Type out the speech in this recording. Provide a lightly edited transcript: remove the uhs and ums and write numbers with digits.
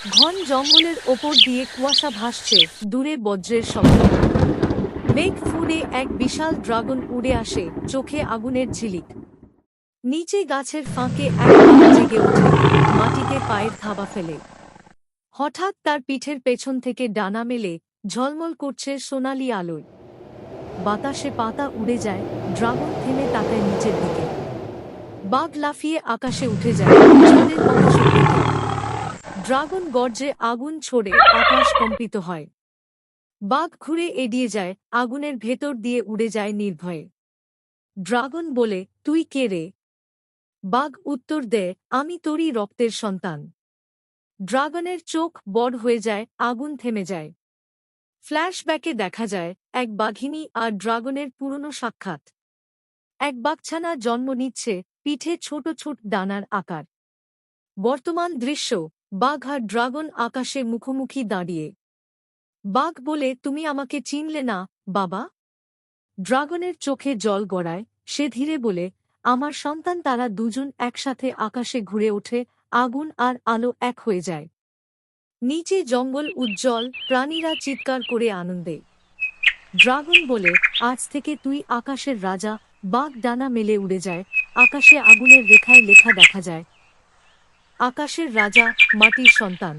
ঘন জঙ্গলের ওপর দিয়ে কুয়াশা ভাসছে, দূরে বজ্রের শব্দ। মেঘ ফুঁড়ে এক বিশাল ড্রাগন উড়ে আসে, চোখে আগুনের ঝিলিক। নিচে গাছের ফাঁকে এক বাঘ জেগে ওঠে, মাটিতে পায়ের থাবা ফেলে। হঠাৎ তার পিঠের পেছন থেকে ডানা মেলে, ঝলমল করছে সোনালি আলোয়। বাতাসে পাতা উড়ে যায়, ড্রাগন থেমে তাকায় নিচের দিকে। বাঘ লাফিয়ে আকাশে উঠে যায়, ঝড়ের মতো শক্তিতে। ড্রাগন গর্জে আগুন ছোড়ে, আকাশ কম্পিত হয়। বাঘ ঘুরে এড়িয়ে যায়, আগুনের ভেতর দিয়ে উড়ে যায় নির্ভয়ে। ড্রাগন বলে, তুই কে রে? বাঘ উত্তর দেয়, আমি তোরই রক্তের সন্তান। ড্রাগনের চোখ বড় হয়ে যায়, আগুন থেমে যায়। ফ্ল্যাশব্যাকে দেখা যায় এক বাঘিনী আর ড্রাগনের পুরনো সাক্ষাৎ। এক বাঘছানা জন্ম নিচ্ছে, পিঠে ছোট ছোট ডানার আকার। বর্তমান দৃশ্য, বাঘ আর ড্রাগন আকাশে মুখোমুখি দাঁড়িয়ে। বাঘ বলে, তুমি আমাকে চিনলে না, বাবা? ড্রাগনের চোখে জল গড়ায়, সে ধীরে বলে, আমার সন্তান। তারা দুজন একসাথে আকাশে ঘুরে ওঠে, আগুন আর আলো এক হয়ে যায়। নিচে জঙ্গল উজ্জ্বল, প্রাণীরা চিৎকার করে আনন্দে। ড্রাগন বলে, আজ থেকে তুই আকাশের রাজা। বাঘ ডানা মেলে উড়ে যায়, আকাশে আগুনের রেখায় লেখা দেখা যায়, আকাশের রাজা, মাটির সন্তান।